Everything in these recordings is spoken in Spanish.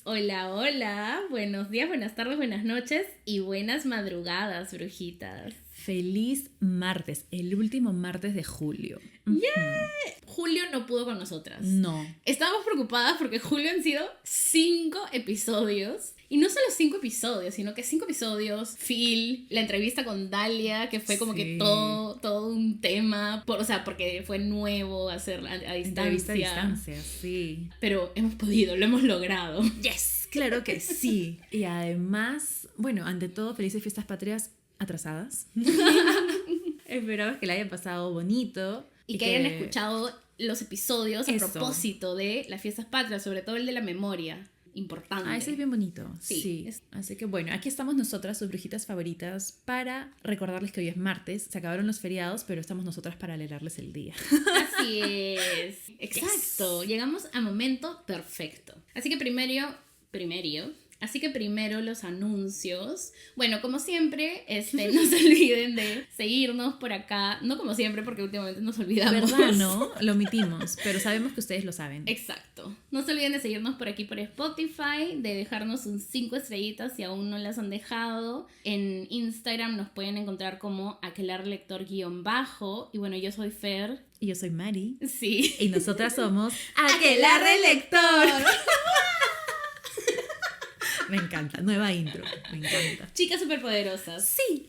Hola, hola. Buenos días, buenas tardes, buenas noches y buenas madrugadas, brujitas. Feliz martes, el último martes de julio. Julio no pudo con nosotras. No. Estábamos preocupadas porque Julio han sido 5 episodios. Y no solo 5 episodios, sino que 5 episodios, Phil, la entrevista con Dalia, que fue como que todo un tema. Porque fue nuevo hacer a distancia. Entrevista a distancia, sí. Pero hemos podido, lo hemos logrado. Yes, claro que sí. Y además, bueno, ante todo, felices fiestas patrias atrasadas. Esperamos que la hayan pasado bonito. Y que hayan escuchado los episodios a Eso. propósito de las fiestas patrias, sobre todo el de la memoria. Importante. Ese es bien bonito. Sí. Así que bueno, aquí estamos nosotras, sus brujitas favoritas, para recordarles que hoy es martes. Se acabaron los feriados, pero estamos nosotras para alegrarles el día. Así es. Exacto. Yes. Llegamos a momento perfecto. Así que primero los anuncios. Bueno, como siempre, no se olviden de seguirnos por acá. No como siempre, porque últimamente nos olvidamos. ¿Verdad, no? Lo omitimos, pero sabemos que ustedes lo saben. Exacto. No se olviden de seguirnos por aquí por Spotify, de dejarnos un 5 estrellitas si aún no las han dejado. En Instagram nos pueden encontrar como aquelarlector_. Y bueno, yo soy Fer. Y yo soy Mari. Sí. Y nosotras somos Aquelarlector. Me encanta, nueva intro, me encanta. Chicas superpoderosas. Sí.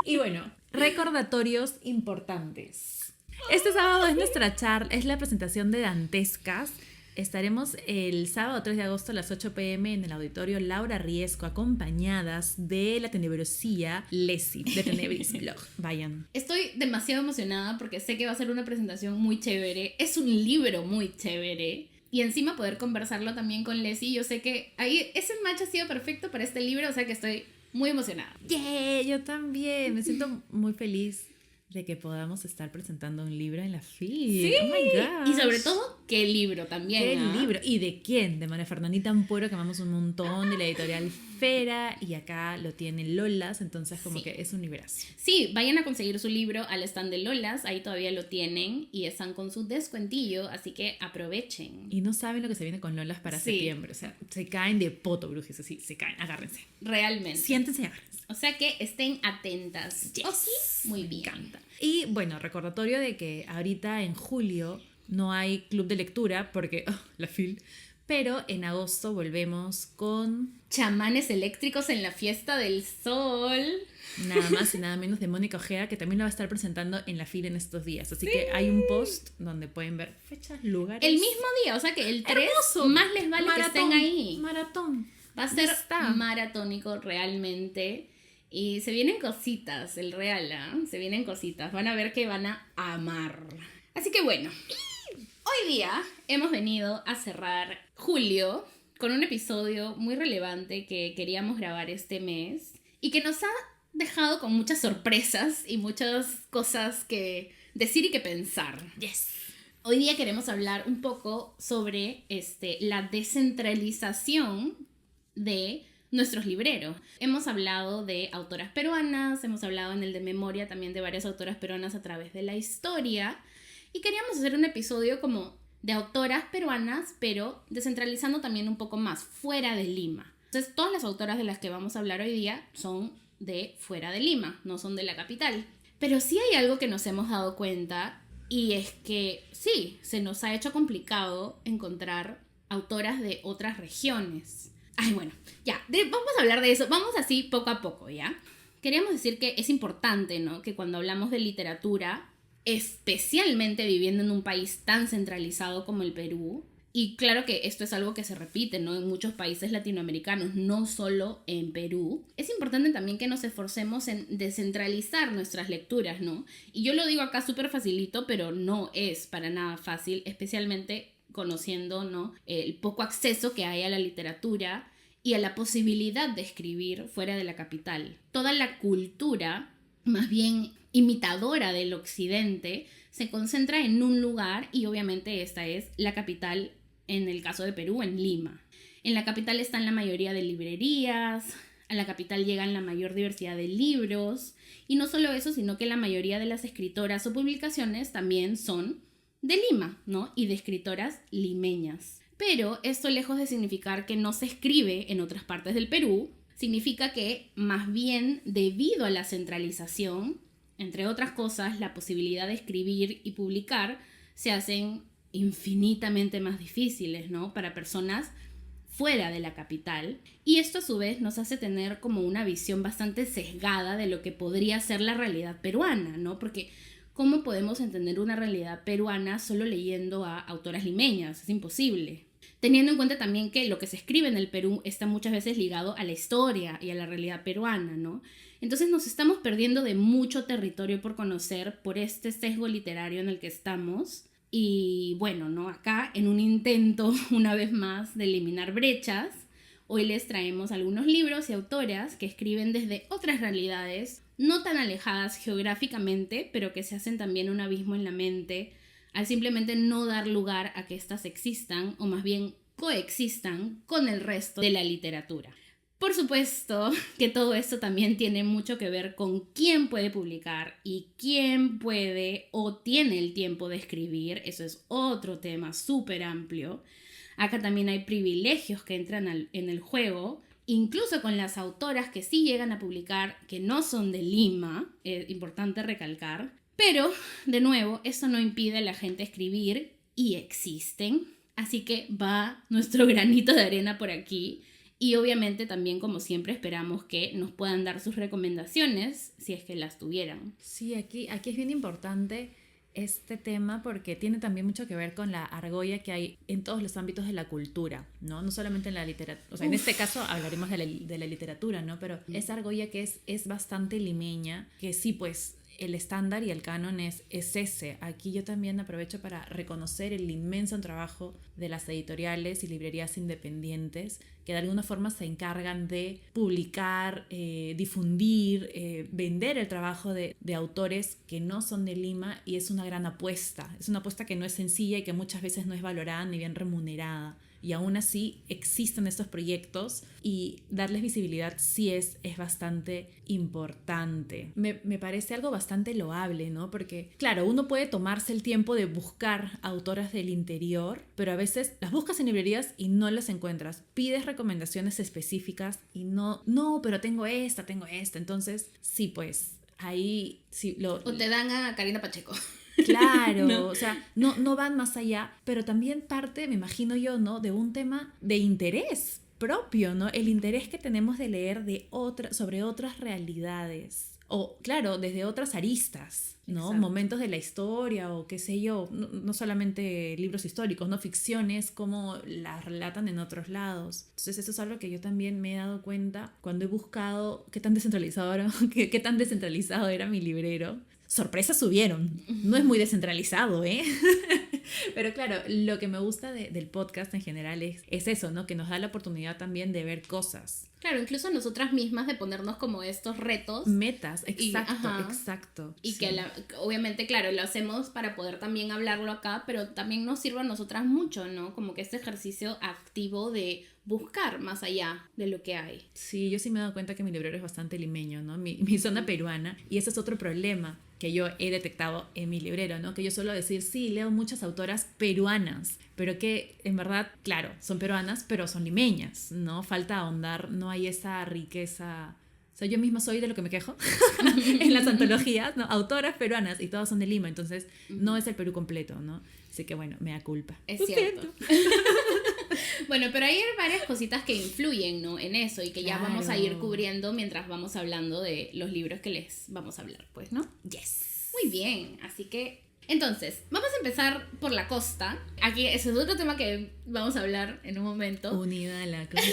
Y bueno, recordatorios importantes. Este sábado es nuestra charla, es la presentación de Dantescas. Estaremos el sábado 3 de agosto a las 8 p.m. en el auditorio Laura Riesco, acompañadas de la tenebrosía Leslie, de Tenebris Blog. Vayan. Estoy demasiado emocionada porque sé que va a ser una presentación muy chévere. Es un libro muy chévere. Y encima poder conversarlo también con Leslie. Yo sé que ahí ese match ha sido perfecto para este libro, o sea que estoy muy emocionada. Yeah, yo también. Me siento muy feliz de que podamos estar presentando un libro en la FIL. Sí. Oh my God. Y sobre todo, ¿qué libro también? ¿Qué libro? ¿Y de quién? De María Fernandita Ampuero, que amamos un montón, de la editorial Fera, y acá lo tiene Lolas, entonces como que es un librazo. Sí, vayan a conseguir su libro al stand de Lolas, ahí todavía lo tienen, y están con su descuentillo, así que aprovechen. Y no saben lo que se viene con Lolas para septiembre, o sea, se caen de poto, brujes, así, se caen, agárrense. Realmente. Siéntense y agárrense. O sea que estén atentas. Yes. ¿Okay? Muy bien. Me encanta. Y bueno, recordatorio de que ahorita en julio no hay club de lectura porque la FIL, pero en agosto volvemos con Chamanes eléctricos en la fiesta del sol. Nada más y nada menos de Mónica Ojeda, que también la va a estar presentando en la FIL en estos días. Así que hay un post donde pueden ver fechas, lugares. El mismo día, o sea que el 3 ¡hermoso! Más les vale Maratón, que estén ahí. Maratón. Va a ser maratónico realmente. Y se vienen cositas, el real, se vienen cositas. Van a ver que van a amar. Así que bueno, hoy día hemos venido a cerrar julio con un episodio muy relevante que queríamos grabar este mes y que nos ha dejado con muchas sorpresas y muchas cosas que decir y que pensar. Yes. Hoy día queremos hablar un poco sobre la descentralización de nuestros libreros. Hemos hablado de autoras peruanas, hemos hablado en el de memoria también de varias autoras peruanas a través de la historia, y queríamos hacer un episodio como de autoras peruanas, pero descentralizando también un poco más, fuera de Lima. Entonces, todas las autoras de las que vamos a hablar hoy día son de fuera de Lima, no son de la capital. Pero sí hay algo que nos hemos dado cuenta, y es que sí, se nos ha hecho complicado encontrar autoras de otras regiones. Ay, bueno, ya, vamos a hablar de eso, vamos así poco a poco, ¿ya? Queríamos decir que es importante, ¿no? Que cuando hablamos de literatura, especialmente viviendo en un país tan centralizado como el Perú, y claro que esto es algo que se repite, ¿no? En muchos países latinoamericanos, no solo en Perú, es importante también que nos esforcemos en descentralizar nuestras lecturas, ¿no? Y yo lo digo acá súper facilito, pero no es para nada fácil, especialmente conociendo, ¿no? El poco acceso que hay a la literatura y a la posibilidad de escribir fuera de la capital. Toda la cultura, más bien imitadora del occidente, se concentra en un lugar, y obviamente esta es la capital, en el caso de Perú, en Lima. En la capital están la mayoría de librerías, a la capital llegan la mayor diversidad de libros, y no solo eso, sino que la mayoría de las escritoras o publicaciones también son de Lima, ¿no? Y de escritoras limeñas. Pero esto, lejos de significar que no se escribe en otras partes del Perú, significa que más bien debido a la centralización, entre otras cosas, la posibilidad de escribir y publicar se hacen infinitamente más difíciles, ¿no? Para personas fuera de la capital. Y esto a su vez nos hace tener como una visión bastante sesgada de lo que podría ser la realidad peruana, ¿no? Porque ¿cómo podemos entender una realidad peruana solo leyendo a autoras limeñas? Es imposible. Teniendo en cuenta también que lo que se escribe en el Perú está muchas veces ligado a la historia y a la realidad peruana, ¿no? Entonces nos estamos perdiendo de mucho territorio por conocer por este sesgo literario en el que estamos. Y bueno, ¿no? Acá en un intento, una vez más, de eliminar brechas, hoy les traemos algunos libros y autoras que escriben desde otras realidades, no tan alejadas geográficamente, pero que se hacen también un abismo en la mente al simplemente no dar lugar a que éstas existan, o más bien coexistan con el resto de la literatura. Por supuesto que todo esto también tiene mucho que ver con quién puede publicar y quién puede o tiene el tiempo de escribir. Eso es otro tema súper amplio. Acá también hay privilegios que entran en el juego, incluso con las autoras que sí llegan a publicar, que no son de Lima, es importante recalcar. Pero, de nuevo, eso no impide a la gente escribir y existen. Así que va nuestro granito de arena por aquí. Y obviamente también, como siempre, esperamos que nos puedan dar sus recomendaciones, si es que las tuvieran. Sí, aquí es bien importante este tema porque tiene también mucho que ver con la argolla que hay en todos los ámbitos de la cultura, ¿no? No solamente en la literatura, o sea, en este caso hablaremos de la literatura, ¿no? Pero esa argolla que es bastante limeña, que sí, pues el estándar y el canon es ese. Aquí yo también aprovecho para reconocer el inmenso trabajo de las editoriales y librerías independientes que de alguna forma se encargan de publicar, difundir, vender el trabajo de autores que no son de Lima, y es una gran apuesta. Es una apuesta que no es sencilla y que muchas veces no es valorada ni bien remunerada. Y aún así existen estos proyectos y darles visibilidad sí es bastante importante. Me parece algo bastante loable, ¿no? Porque, claro, uno puede tomarse el tiempo de buscar autoras del interior, pero a veces las buscas en librerías y no las encuentras. Pides recomendaciones específicas y no, pero tengo esta. Entonces, sí, pues, ahí sí o te dan a Karina Pacheco. Claro, ¿no? O sea, no van más allá, pero también parte, me imagino yo, ¿no? De un tema de interés propio, ¿no? El interés que tenemos de leer sobre otras realidades, o claro, desde otras aristas, ¿no? Exacto. Momentos de la historia o qué sé yo, no solamente libros históricos, no ficciones, como las relatan en otros lados. Entonces eso es algo que yo también me he dado cuenta cuando he buscado qué tan descentralizado era mi librero. Sorpresas subieron, no es muy descentralizado, ¿eh? Pero claro, lo que me gusta del podcast en general es eso, ¿no? Que nos da la oportunidad también de ver cosas. Claro, incluso nosotras mismas de ponernos como estos retos. Metas, exacto. Y sí. Que obviamente, claro, lo hacemos para poder también hablarlo acá, pero también nos sirve a nosotras mucho, ¿no? Como que este ejercicio activo de buscar más allá de lo que hay. Sí, yo sí me he dado cuenta que mi librero es bastante limeño, ¿no? Mi zona peruana, y ese es otro problema que yo he detectado en mi librero, ¿no? Que yo suelo decir, sí, leo muchas autoras peruanas, pero que en verdad, claro, son peruanas, pero son limeñas, ¿no? Falta ahondar, no hay esa riqueza. O sea, yo misma soy de lo que me quejo en las antologías, ¿no? Autoras peruanas y todas son de Lima, entonces no es el Perú completo, ¿no? Así que bueno, mea culpa. Es cierto. Bueno, pero hay varias cositas que influyen, ¿no? En eso y que ya vamos a ir cubriendo mientras vamos hablando de los libros que les vamos a hablar, pues, ¿no? Yes. Muy bien, así que entonces, vamos a empezar por la costa. Aquí ese es otro tema que vamos a hablar en un momento. Unida a la costa.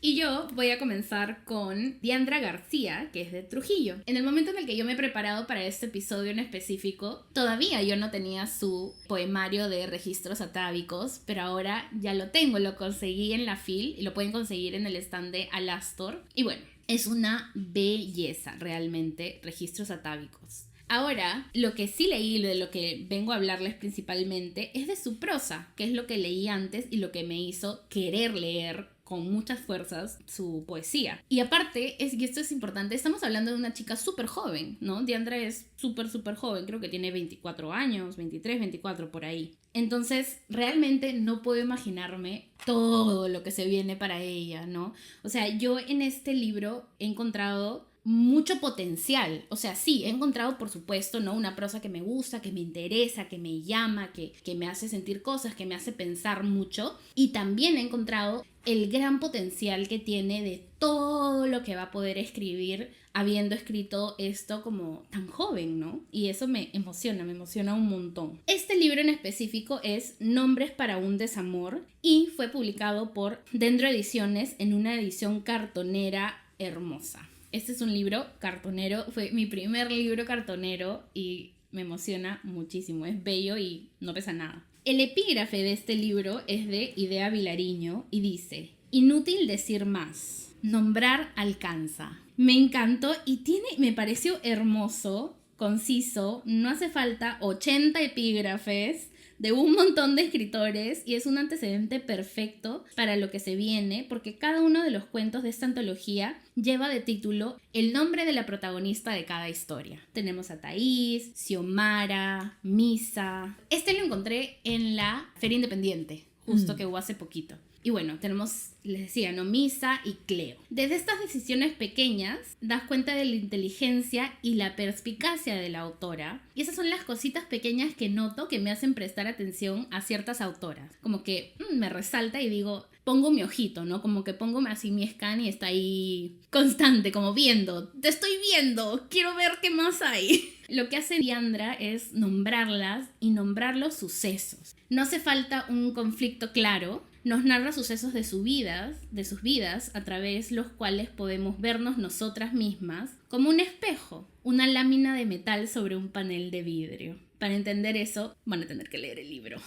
Y yo voy a comenzar con Diandra García, que es de Trujillo. En el momento en el que yo me he preparado para este episodio en específico, todavía yo no tenía su poemario de registros atávicos, pero ahora ya lo tengo, lo conseguí en la FIL y lo pueden conseguir en el stand de Alastor. Y bueno, es una belleza realmente, registros atávicos. Ahora, lo que sí leí, de lo que vengo a hablarles principalmente, es de su prosa, que es lo que leí antes y lo que me hizo querer leer con muchas fuerzas su poesía. Y aparte, y esto es importante, estamos hablando de una chica súper joven, ¿no? Diandra es súper joven, creo que tiene 24 años, 23, 24 por ahí. Entonces, realmente no puedo imaginarme todo lo que se viene para ella, ¿no? O sea, yo en este libro he encontrado mucho potencial. O sea, sí, he encontrado, por supuesto, ¿no? Una prosa que me gusta, que me interesa, que me llama, que me hace sentir cosas, que me hace pensar mucho. Y también he encontrado el gran potencial que tiene de todo lo que va a poder escribir habiendo escrito esto como tan joven, ¿no? Y eso me emociona un montón. Este libro en específico es Nombres para un desamor y fue publicado por Dendro Ediciones en una edición cartonera hermosa. Este es un libro cartonero, fue mi primer libro cartonero y me emociona muchísimo, es bello y no pesa nada. El epígrafe de este libro es de Idea Vilariño y dice: inútil decir más, nombrar alcanza. Me encantó y me pareció hermoso, conciso, no hace falta 80 epígrafes de un montón de escritores y es un antecedente perfecto para lo que se viene porque cada uno de los cuentos de esta antología lleva de título el nombre de la protagonista de cada historia. Tenemos a Thaís, Xiomara, Misa. Este lo encontré en la Feria Independiente, justo que hubo hace poquito. Y bueno, tenemos, les decía, ¿no? Misa y Cleo. Desde estas decisiones pequeñas das cuenta de la inteligencia y la perspicacia de la autora. Y esas son las cositas pequeñas que noto que me hacen prestar atención a ciertas autoras. Como que me resalta y digo, pongo mi ojito, ¿no? Como que pongo así mi scan y está ahí constante, como viendo. Te estoy viendo, quiero ver qué más hay. Lo que hace Diandra es nombrarlas y nombrar los sucesos. No hace falta un conflicto claro. Nos narra sucesos de sus vidas, a través los cuales podemos vernos nosotras mismas como un espejo, una lámina de metal sobre un panel de vidrio. Para entender eso, van a tener que leer el libro.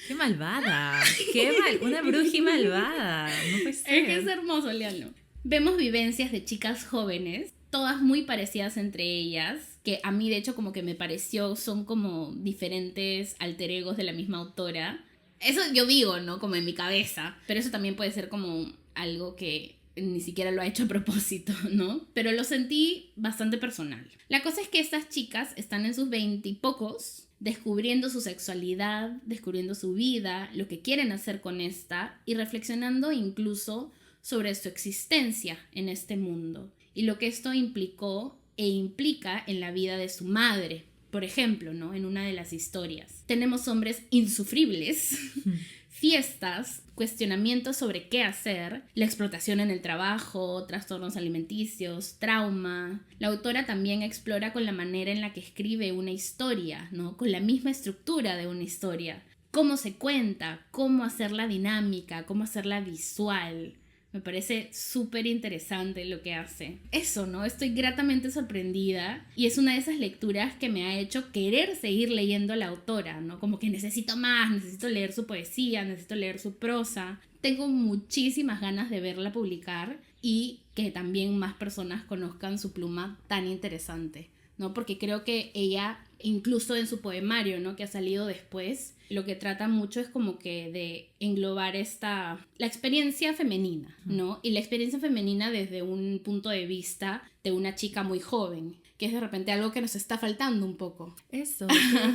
¡Qué malvada! Una bruja malvada. No puede ser. Es que es hermoso, léanlo. Vemos vivencias de chicas jóvenes, todas muy parecidas entre ellas, que a mí de hecho como que me pareció son como diferentes alter egos de la misma autora. Eso yo digo, ¿no? Como en mi cabeza. Pero eso también puede ser como algo que ni siquiera lo ha hecho a propósito, ¿no? Pero lo sentí bastante personal. La cosa es que estas chicas están en sus 20 y pocos, descubriendo su sexualidad, descubriendo su vida, lo que quieren hacer con esta y reflexionando incluso sobre su existencia en este mundo y lo que esto implicó e implica en la vida de su madre. Por ejemplo, ¿no? En una de las historias tenemos hombres insufribles, fiestas, cuestionamientos sobre qué hacer, la explotación en el trabajo, trastornos alimenticios, trauma. La autora también explora con la manera en la que escribe una historia, ¿no? Con la misma estructura de una historia. Cómo se cuenta, cómo hacerla dinámica, cómo hacerla visual. Me parece súper interesante lo que hace. Eso, ¿no? Estoy gratamente sorprendida y es una de esas lecturas que me ha hecho querer seguir leyendo a la autora, ¿no? Como que necesito más, necesito leer su poesía, necesito leer su prosa. Tengo muchísimas ganas de verla publicar y que también más personas conozcan su pluma tan interesante, ¿no? Porque creo que ella, incluso en su poemario, ¿no? Que ha salido después, lo que trata mucho es como que de englobar la experiencia femenina, ¿no? Y la experiencia femenina desde un punto de vista de una chica muy joven, que es de repente algo que nos está faltando un poco. Eso,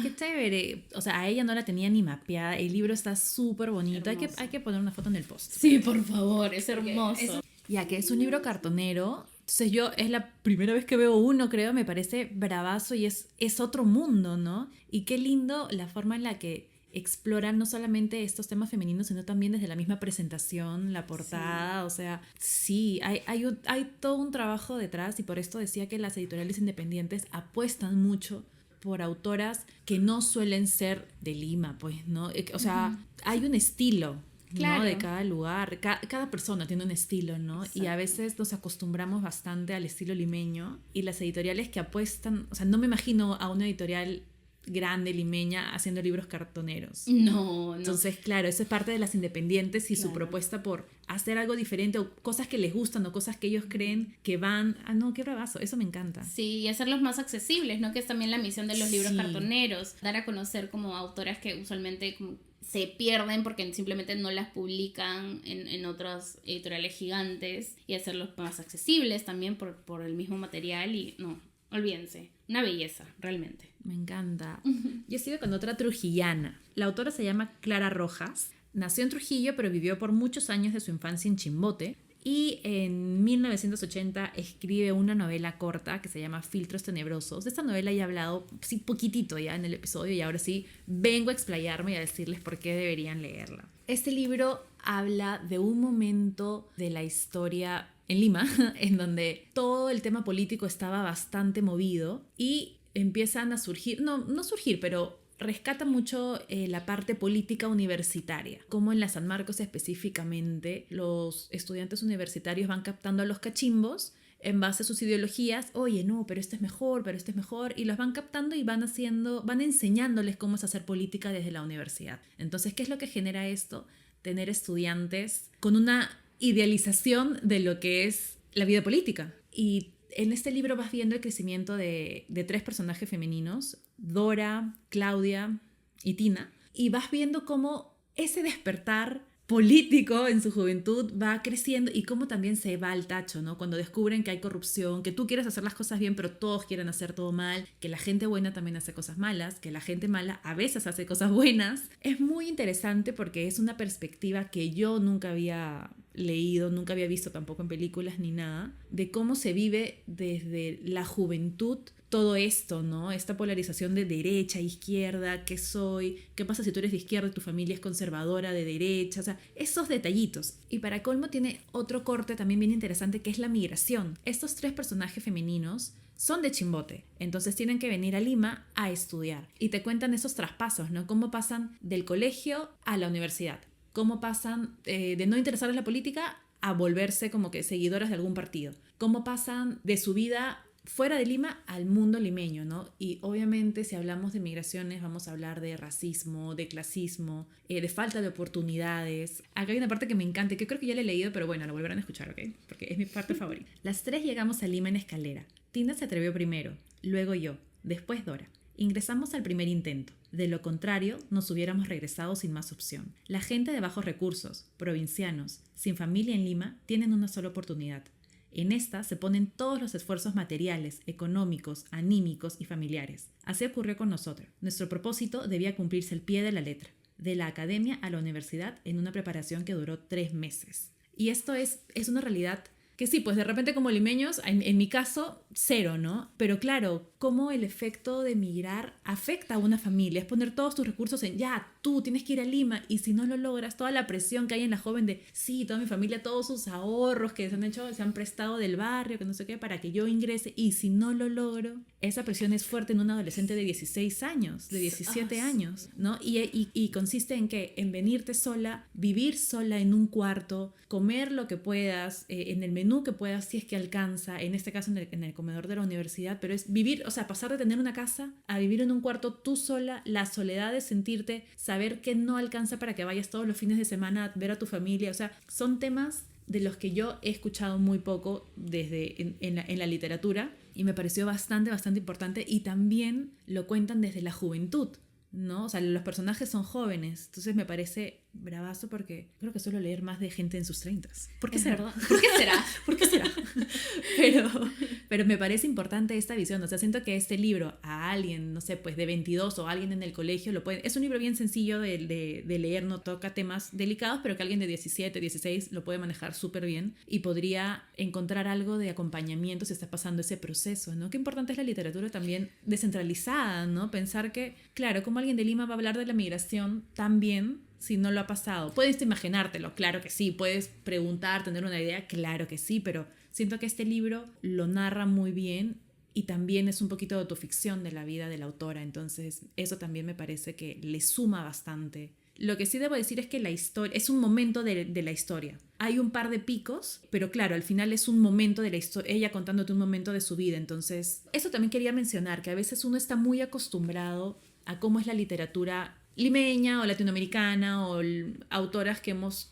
qué chévere. O sea, a ella no la tenía ni mapeada. El libro está súper bonito. Hay que poner una foto en el post. Sí, por favor, es hermoso. Ya que es un libro cartonero. Entonces es la primera vez que veo uno, creo, me parece bravazo y es otro mundo, ¿no? Y qué lindo la forma en la que exploran no solamente estos temas femeninos, sino también desde la misma presentación, la portada, sí. O sea, sí, hay todo un trabajo detrás y por esto decía que las editoriales independientes apuestan mucho por autoras que no suelen ser de Lima, pues, ¿no? O sea, hay un estilo, claro, ¿no? De cada lugar, cada persona tiene un estilo, ¿no? Exacto. Y a veces nos acostumbramos bastante al estilo limeño y las editoriales que apuestan, o sea, no me imagino a una editorial grande limeña haciendo libros cartoneros. No. Entonces, claro, eso es parte de las independientes y Claro. su propuesta por hacer algo diferente o cosas que les gustan o cosas que ellos creen que van... Ah, no, qué bravazo, eso me encanta. Sí, y hacerlos más accesibles, ¿no? Que es también la misión de los libros Sí. cartoneros. Dar a conocer como autoras que usualmente como se pierden porque simplemente no las publican en otras editoriales gigantes, y hacerlos más accesibles también por el mismo material. Y no, olvídense, una belleza, realmente. Me encanta. Yo sigo con otra trujillana. La autora se llama Clara Rojas. Nació en Trujillo, pero vivió por muchos años de su infancia en Chimbote. Y en 1980 escribe una novela corta que se llama Filtros Tenebrosos. De esta novela ya he hablado sí, poquitito ya en el episodio, y ahora sí vengo a explayarme y a decirles por qué deberían leerla. Este libro habla de un momento de la historia en Lima en donde todo el tema político estaba bastante movido y empiezan a surgir, no surgir, pero rescata mucho la parte política universitaria, como en la San Marcos específicamente los estudiantes universitarios van captando a los cachimbos en base a sus ideologías. Oye, no, pero este es mejor, y los van captando y van enseñándoles cómo es hacer política desde la universidad. Entonces, ¿qué es lo que genera esto? Tener estudiantes con una idealización de lo que es la vida política. Y en este libro vas viendo el crecimiento de 3 personajes femeninos, Dora, Claudia y Tina, y vas viendo cómo ese despertar político en su juventud va creciendo y cómo también se va al tacho, ¿no? Cuando descubren que hay corrupción, que tú quieres hacer las cosas bien, pero todos quieren hacer todo mal, que la gente buena también hace cosas malas, que la gente mala a veces hace cosas buenas. Es muy interesante porque es una perspectiva que yo nunca había leído, nunca había visto tampoco en películas ni nada, de cómo se vive desde la juventud todo esto, ¿no? Esta polarización de derecha, izquierda, ¿qué soy? ¿Qué pasa si tú eres de izquierda y tu familia es conservadora, de derecha? O sea, esos detallitos. Y para colmo tiene otro corte también bien interesante, que es la migración. Estos 3 personajes femeninos son de Chimbote, entonces tienen que venir a Lima a estudiar. Y te cuentan esos traspasos, ¿no? Cómo pasan del colegio a la universidad. Cómo pasan de no interesarles la política a volverse como que seguidoras de algún partido. Cómo pasan de su vida fuera de Lima al mundo limeño, ¿no? Y obviamente si hablamos de migraciones vamos a hablar de racismo, de clasismo, de falta de oportunidades. Acá hay una parte que me encanta, que creo que ya la he leído, pero bueno, la volverán a escuchar, ¿ok? Porque es mi parte favorita. Las 3 llegamos a Lima en escalera. Tina se atrevió primero, luego yo, después Dora. Ingresamos al primer intento. De lo contrario, nos hubiéramos regresado sin más opción. La gente de bajos recursos, provincianos, sin familia en Lima, tienen una sola oportunidad. En esta se ponen todos los esfuerzos materiales, económicos, anímicos y familiares. Así ocurrió con nosotros. Nuestro propósito debía cumplirse al pie de la letra, de la academia a la universidad, en una preparación que duró 3 meses. Y esto es una realidad que sí, pues de repente como limeños, en mi caso, 0, ¿no? Pero claro, cómo el efecto de migrar afecta a una familia. Es poner todos tus recursos en, ya, tú tienes que ir a Lima, y si no lo logras, toda la presión que hay en la joven de, sí, toda mi familia, todos sus ahorros que se han prestado del barrio, que no sé qué, para que yo ingrese, y si no lo logro, esa presión es fuerte en un adolescente de 16 años, de 17 años, ¿no? Y consiste en que, en venirte sola, vivir sola en un cuarto, comer lo que puedas, en el menú que puedas, si es que alcanza, en este caso en el comedor de la universidad, pero es vivir, o sea, pasar de tener una casa a vivir en un cuarto tú sola, la soledad de sentirte, saber que no alcanza para que vayas todos los fines de semana a ver a tu familia, o sea, son temas de los que yo he escuchado muy poco en la literatura, y me pareció bastante importante, y también lo cuentan desde la juventud, ¿no? O sea, los personajes son jóvenes, entonces me parece bravazo porque creo que suelo leer más de gente en sus 30s. ¿Por qué será? ¿Por qué será? ¿Por qué será? Pero me parece importante esta visión, o sea, siento que este libro a alguien, no sé, pues de 22 o alguien en el colegio lo puede... Es un libro bien sencillo de leer, no toca temas delicados, pero que alguien de 17, 16 lo puede manejar súper bien y podría encontrar algo de acompañamiento si está pasando ese proceso, ¿no? Qué importante es la literatura también descentralizada, ¿no? Pensar que, claro, como alguien de Lima va a hablar de la migración tan bien si no lo ha pasado. Puedes imaginártelo, claro que sí. Puedes preguntar, tener una idea, claro que sí. Pero siento que este libro lo narra muy bien y también es un poquito de autoficción de la vida de la autora. Entonces eso también me parece que le suma bastante. Lo que sí debo decir es que la historia es un momento de la historia. Hay un par de picos, pero claro, al final es un momento de la historia, ella contándote un momento de su vida. Entonces eso también quería mencionar, que a veces uno está muy acostumbrado a cómo es la literatura limeña o latinoamericana o autoras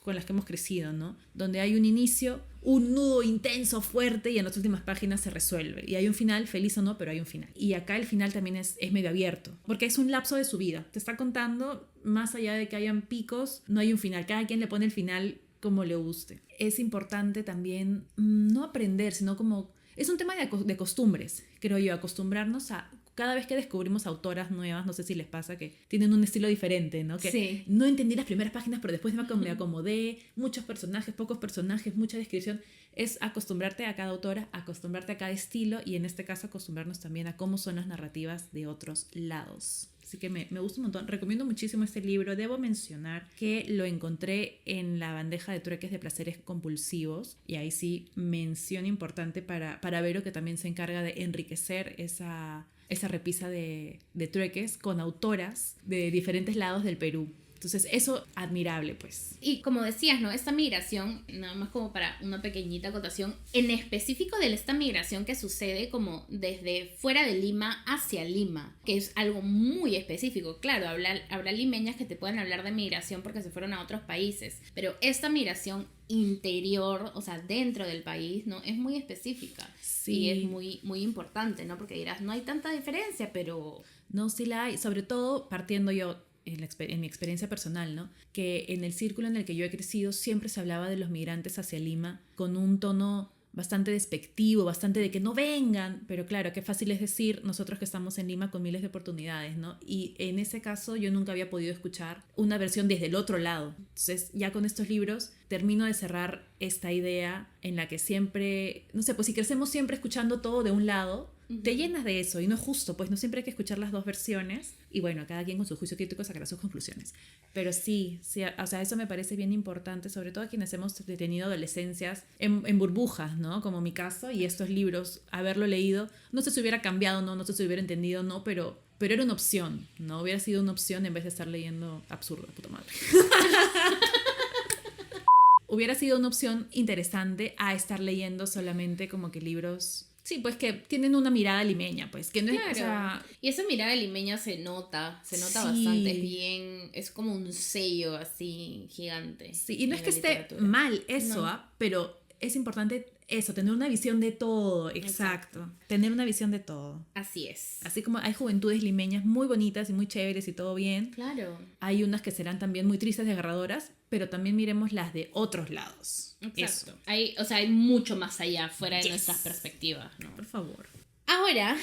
con las que hemos crecido, ¿no? Donde hay un inicio, un nudo intenso, fuerte, y en las últimas páginas se resuelve. Y hay un final, feliz o no, pero hay un final. Y acá el final también es medio abierto, porque es un lapso de su vida. Te está contando, más allá de que hayan picos, no hay un final. Cada quien le pone el final como le guste. Es importante también no aprender, sino como... Es un tema de costumbres, creo yo, acostumbrarnos a... Cada vez que descubrimos autoras nuevas, no sé si les pasa que tienen un estilo diferente, ¿no? Que sí. No entendí las primeras páginas, pero después me acomodé, muchos personajes, pocos personajes, mucha descripción. Es acostumbrarte a cada autora, acostumbrarte a cada estilo y en este caso acostumbrarnos también a cómo son las narrativas de otros lados. Así que me gusta un montón. Recomiendo muchísimo este libro. Debo mencionar que lo encontré en la bandeja de trueques de placeres compulsivos. Y ahí sí, mención importante para Vero, que también se encarga de enriquecer esa repisa de trueques con autoras de diferentes lados del Perú. Entonces, eso admirable, pues. Y como decías, ¿no? Esta migración, nada más como para una pequeñita acotación, en específico de esta migración que sucede como desde fuera de Lima hacia Lima, que es algo muy específico. Claro, habrá limeñas que te pueden hablar de migración porque se fueron a otros países, pero esta migración interior, o sea, dentro del país, ¿no? Es muy específica. Sí. Y es muy, muy importante, ¿no? Porque dirás, no hay tanta diferencia, pero... No, sí la hay, sobre todo partiendo yo en mi experiencia personal, ¿no? Que en el círculo en el que yo he crecido siempre se hablaba de los migrantes hacia Lima con un tono bastante despectivo, bastante de que no vengan, pero claro, qué fácil es decir nosotros que estamos en Lima con miles de oportunidades, ¿no? Y en ese caso yo nunca había podido escuchar una versión desde el otro lado. Entonces ya con estos libros termino de cerrar esta idea en la que siempre, no sé, pues si crecemos siempre escuchando todo de un lado, te llenas de eso y no es justo, pues no siempre hay que escuchar las dos versiones y bueno, cada quien con su juicio crítico sacará sus conclusiones. Pero sí, o sea, eso me parece bien importante, sobre todo a quienes hemos tenido adolescencias en burbujas, ¿no? Como mi caso, y estos libros, haberlo leído, no sé si hubiera cambiado, no sé si hubiera entendido, pero era una opción, ¿no? Hubiera sido una opción en vez de estar leyendo absurdo, puta madre. Hubiera sido una opción interesante a estar leyendo solamente como que libros... Sí, pues que tienen una mirada limeña, pues, que no claro. Es, o sea... Y esa mirada limeña se nota sí. bastante, es bien, es como un sello así gigante. Sí, y no es que esté mal eso, no. Pero es importante eso, tener una visión de todo, exacto. Tener una visión de todo. Así es. Así como hay juventudes limeñas muy bonitas y muy chéveres y todo bien. Claro. Hay unas que serán también muy tristes y agarradoras, pero también miremos las de otros lados. Exacto. Hay mucho más allá, fuera de nuestras perspectivas, ¿no? Por favor. Ahora,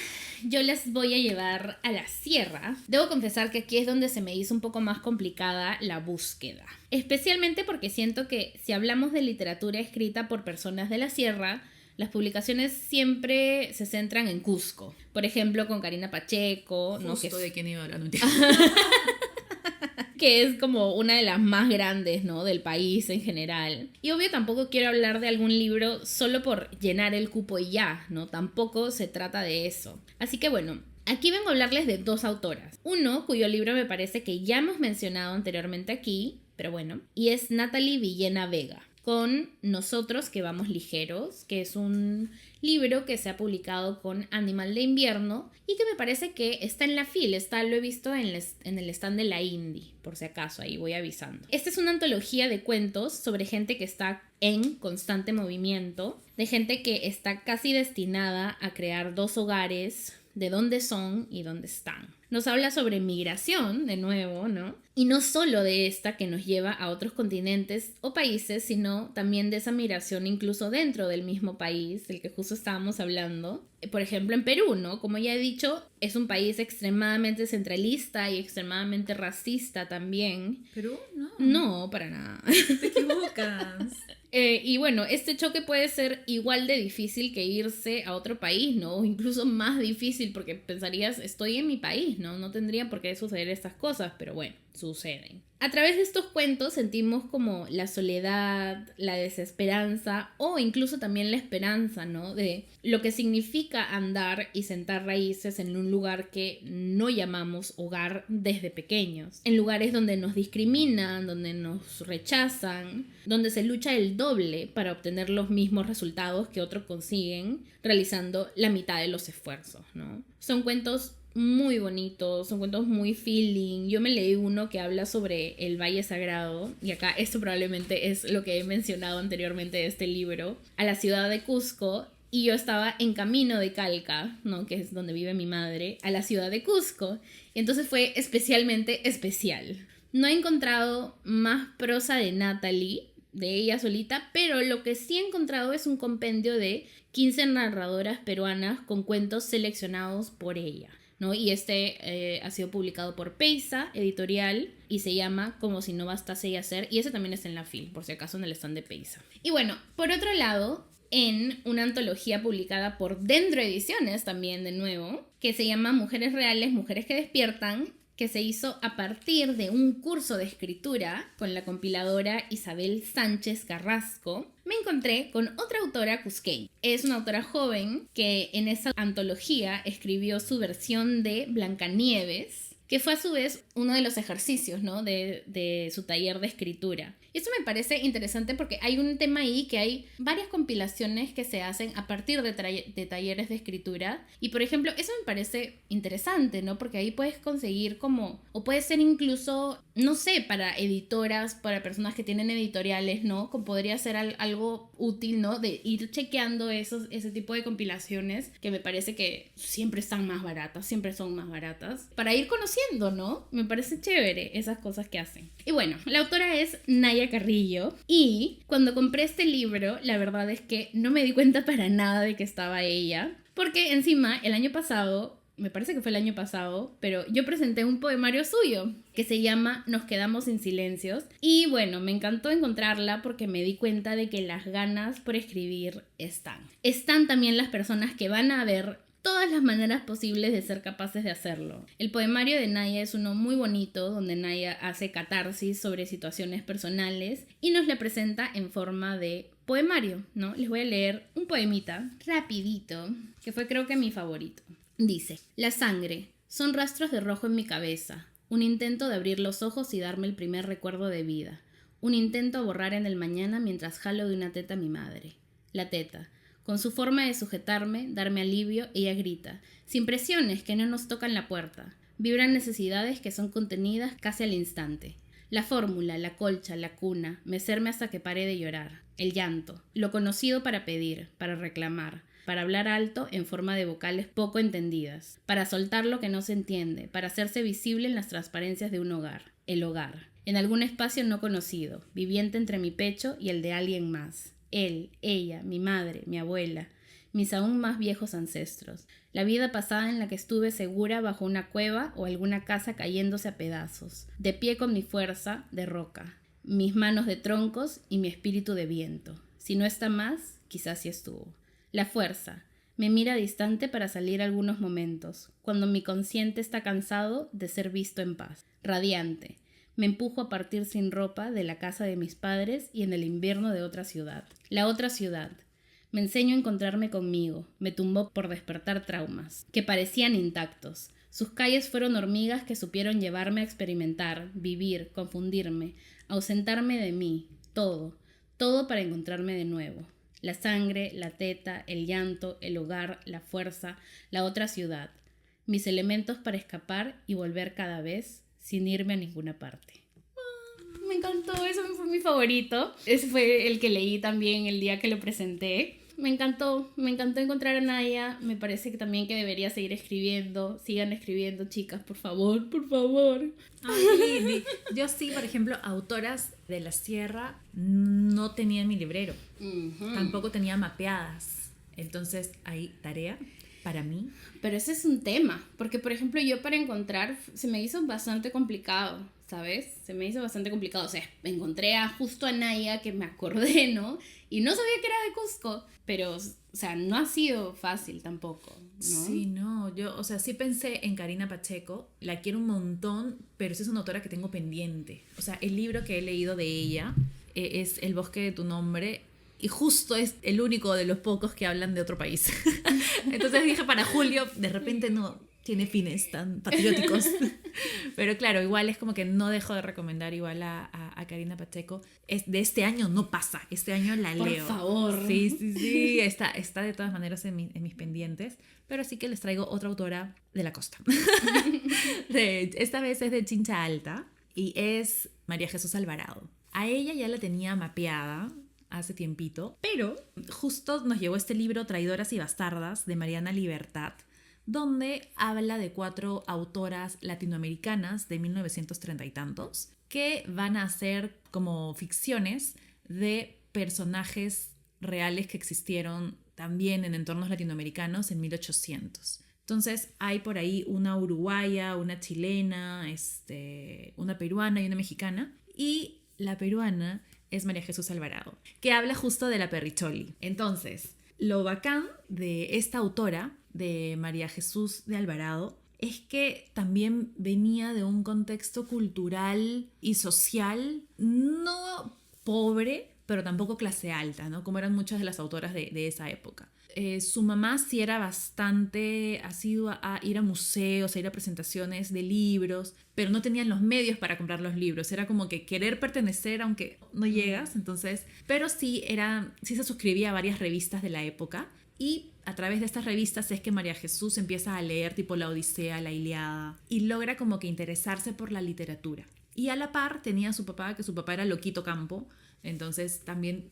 yo les voy a llevar a la sierra. Debo confesar que aquí es donde se me hizo un poco más complicada la búsqueda. Especialmente porque siento que si hablamos de literatura escrita por personas de la sierra, las publicaciones siempre se centran en Cusco. Por ejemplo, con Karina Pacheco. Justo de quién iba a hablar. Que es como una de las más grandes, ¿no? Del país en general. Y obvio tampoco quiero hablar de algún libro solo por llenar el cupo y ya, ¿no? Tampoco se trata de eso. Así que bueno, aquí vengo a hablarles de dos autoras. Uno, cuyo libro me parece que ya hemos mencionado anteriormente aquí, pero bueno, y es Natalie Villena Vega, con Nosotros que vamos ligeros, que es un libro que se ha publicado con Animal de Invierno y que me parece que está en la FIL, lo he visto en el stand de la Indie, por si acaso, ahí voy avisando. Esta es una antología de cuentos sobre gente que está en constante movimiento, de gente que está casi destinada a crear dos hogares, de dónde son y dónde están. Nos habla sobre migración, de nuevo, ¿no? Y no solo de esta que nos lleva a otros continentes o países, sino también de esa migración incluso dentro del mismo país, del que justo estábamos hablando. Por ejemplo, en Perú, ¿no? Como ya he dicho, es un país extremadamente centralista y extremadamente racista también. ¿Perú? No. No, para nada. Te equivocas. Y bueno, este choque puede ser igual de difícil que irse a otro país, ¿no? O incluso más difícil porque pensarías, estoy en mi país, ¿no? No tendría por qué suceder estas cosas, pero bueno, suceden. A través de estos cuentos sentimos como la soledad, la desesperanza o incluso también la esperanza, ¿no? De lo que significa andar y sentar raíces en un lugar que no llamamos hogar desde pequeños. En lugares donde nos discriminan, donde nos rechazan, donde se lucha el doble para obtener los mismos resultados que otros consiguen realizando la mitad de los esfuerzos, ¿no? Son cuentos muy bonitos, son cuentos muy feeling. Yo me leí uno que habla sobre el Valle Sagrado, y acá esto probablemente es lo que he mencionado anteriormente de este libro, a la ciudad de Cusco, y yo estaba en camino de Calca, ¿no? Que es donde vive mi madre, a la ciudad de Cusco. Entonces fue especialmente especial. No he encontrado más prosa de Natalie, de ella solita, pero lo que sí he encontrado es un compendio de 15 narradoras peruanas con cuentos seleccionados por ella, ¿no? Y ha sido publicado por Peisa Editorial y se llama Como si no bastase ya ser, y ese también está en la FIL, por si acaso en el stand de Peisa. Y bueno, por otro lado, en una antología publicada por Dendro Ediciones también de nuevo, que se llama Mujeres Reales, Mujeres que Despiertan, que se hizo a partir de un curso de escritura con la compiladora Isabel Sánchez Carrasco, me encontré con otra autora cusqueña. Es una autora joven que en esa antología escribió su versión de Blancanieves, que fue a su vez uno de los ejercicios, ¿no? de su taller de escritura. Y esto me parece interesante porque hay un tema ahí que hay varias compilaciones que se hacen a partir de talleres de escritura. Y por ejemplo, eso me parece interesante, ¿no? Porque ahí puedes conseguir o puede ser incluso, no sé, para editoras, para personas que tienen editoriales, ¿no? Como podría ser algo útil, ¿no? De ir chequeando ese tipo de compilaciones que me parece que siempre están más baratas, siempre son más baratas, para ir conociendo, ¿no? Me parece chévere esas cosas que hacen. Y bueno, la autora es Naya Carrillo, y cuando compré este libro, la verdad es que no me di cuenta para nada de que estaba ella, porque encima el año pasado, me parece que fue el año pasado, pero yo presenté un poemario suyo que se llama Nos quedamos sin silencios, y bueno, me encantó encontrarla porque me di cuenta de que las ganas por escribir están también las personas que van a ver todas las maneras posibles de ser capaces de hacerlo. El poemario de Naya es uno muy bonito, donde Naya hace catarsis sobre situaciones personales y nos la presenta en forma de poemario, ¿no? Les voy a leer un poemita rapidito, que fue creo que mi favorito. Dice: La sangre, son rastros de rojo en mi cabeza, un intento de abrir los ojos y darme el primer recuerdo de vida, un intento a borrar en el mañana mientras jalo de una teta a mi madre. La teta, con su forma de sujetarme, darme alivio, ella grita, sin presiones que no nos tocan la puerta. Vibran necesidades que son contenidas casi al instante. La fórmula, la colcha, la cuna, mecerme hasta que pare de llorar. El llanto, lo conocido para pedir, para reclamar, para hablar alto en forma de vocales poco entendidas, para soltar lo que no se entiende, para hacerse visible en las transparencias de un hogar. El hogar, en algún espacio no conocido, viviente entre mi pecho y el de alguien más. Él, ella, mi madre, mi abuela, mis aún más viejos ancestros. La vida pasada en la que estuve segura bajo una cueva o alguna casa cayéndose a pedazos, de pie con mi fuerza de roca, mis manos de troncos y mi espíritu de viento. Si no está más, quizás sí estuvo. La fuerza me mira distante para salir algunos momentos, cuando mi consciente está cansado de ser visto en paz. Radiante. Me empujo a partir sin ropa de la casa de mis padres y en el invierno de otra ciudad. La otra ciudad. Me enseño a encontrarme conmigo. Me tumbó por despertar traumas, que parecían intactos. Sus calles fueron hormigas que supieron llevarme a experimentar, vivir, confundirme, ausentarme de mí. Todo para encontrarme de nuevo. La sangre, la teta, el llanto, el hogar, la fuerza, la otra ciudad. Mis elementos para escapar y volver cada vez sin irme a ninguna parte. Me encantó, eso fue mi favorito. Ese fue el que leí también el día que lo presenté. Me encantó encontrar a Naya. Me parece que también que debería seguir escribiendo. Sigan escribiendo, chicas, por favor. Ay, yo sí, por ejemplo, autoras de la sierra no tenía en mi librero. Tampoco tenía mapeadas. Entonces, hay tarea para mí. Pero ese es un tema, porque por ejemplo yo para encontrar se me hizo bastante complicado, ¿sabes? Se me hizo bastante complicado, o sea, encontré justo a Naya que me acordé, ¿no? Y no sabía que era de Cusco, pero, o sea, no ha sido fácil tampoco, ¿no? Sí, no, yo, o sea, sí pensé en Karina Pacheco, la quiero un montón, pero sí es una autora que tengo pendiente. O sea, el libro que he leído de ella es El bosque de tu nombre, y justo es el único de los pocos que hablan de otro país. Entonces dije para julio, de repente no, tiene fines tan patrióticos. Pero claro, igual es como que no dejo de recomendar igual a Karina Pacheco. De este año no pasa, este año la leo. Por favor. Sí, está de todas maneras en mis pendientes. Pero sí que les traigo otra autora de la costa. Esta vez es de Chincha Alta y es María Jesús Alvarado. A ella ya la tenía mapeada hace tiempito, pero justo nos llegó este libro Traidoras y Bastardas de Mariana Libertad, donde habla de 4 autoras latinoamericanas de 1930 y tantos que van a hacer como ficciones de personajes reales que existieron también en entornos latinoamericanos en 1800. Entonces hay por ahí una uruguaya, una chilena, una peruana y una mexicana, y la peruana es María Jesús Alvarado, que habla justo de la Perricholi. Entonces, lo bacán de esta autora, de María Jesús de Alvarado, es que también venía de un contexto cultural y social no pobre, pero tampoco clase alta, ¿no? Como eran muchas de las autoras de esa época. Su mamá sí era bastante asidua a ir a museos, a ir a presentaciones de libros, pero no tenían los medios para comprar los libros. Era como que querer pertenecer aunque no llegas, entonces, pero sí se suscribía a varias revistas de la época, y a través de estas revistas es que María Jesús empieza a leer tipo la Odisea, la Ilíada, y logra como que interesarse por la literatura. Y a la par tenía a su papá, que su papá era loquito campo, entonces también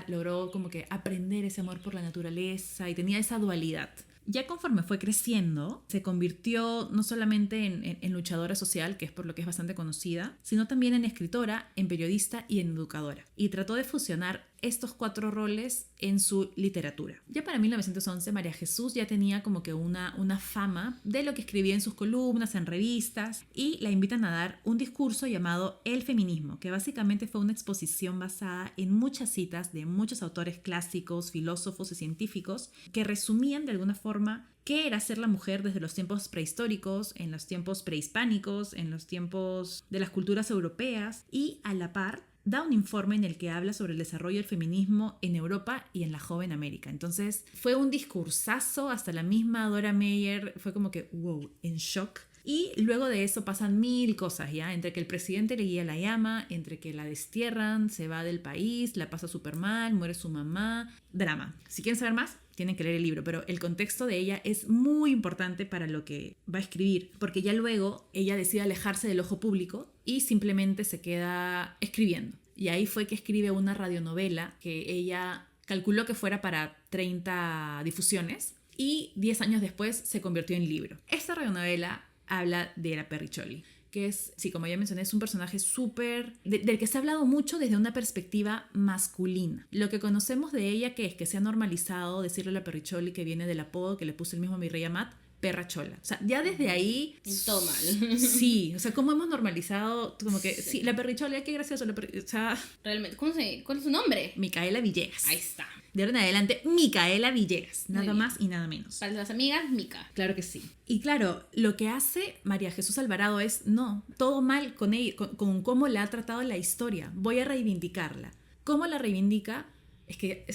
logró como que aprender ese amor por la naturaleza y tenía esa dualidad. Ya conforme fue creciendo, se convirtió no solamente en luchadora social, que es por lo que es bastante conocida, sino también en escritora, en periodista y en educadora. Y trató de fusionar estos 4 roles en su literatura. Ya para 1911, María Jesús ya tenía como que una fama de lo que escribía en sus columnas, en revistas, y la invitan a dar un discurso llamado El Feminismo, que básicamente fue una exposición basada en muchas citas de muchos autores clásicos, filósofos y científicos, que resumían de alguna forma qué era ser la mujer desde los tiempos prehistóricos, en los tiempos prehispánicos, en los tiempos de las culturas europeas, y a la par da un informe en el que habla sobre el desarrollo del feminismo en Europa y en la joven América. Entonces fue un discursazo, hasta la misma Dora Meyer fue como que wow, en shock. Y luego de eso pasan 1000 cosas, ¿ya? Entre que el presidente le guía la llama, entre que la destierran, se va del país, la pasa súper mal, muere su mamá, drama. Si quieren saber más, tienen que leer el libro, pero el contexto de ella es muy importante para lo que va a escribir, porque ya luego ella decide alejarse del ojo público y simplemente se queda escribiendo. Y ahí fue que escribe una radionovela que ella calculó que fuera para 30 difusiones, y 10 años después se convirtió en libro. Esta radionovela habla de la Perricholi, que es, sí, como ya mencioné, es un personaje súper del que se ha hablado mucho desde una perspectiva masculina. Lo que conocemos de ella, que es que se ha normalizado decirle a la Perricholi, que viene del apodo que le puso el mismo mi rey Amat, perra chola. O sea, ya desde ahí... Todo mal. Sí, o sea, cómo hemos normalizado, como que, sí, la perrichola, qué gracioso, o sea... Realmente, ¿cuál es su nombre? Micaela Villegas. Ahí está. De ahora en adelante, Micaela Villegas. Muy Nada bien. más y nada menos. Para las amigas, Mica. Claro que sí. Y claro, lo que hace María Jesús Alvarado es, no, todo mal con ella, con cómo la ha tratado la historia. Voy a reivindicarla. ¿Cómo la reivindica? Es que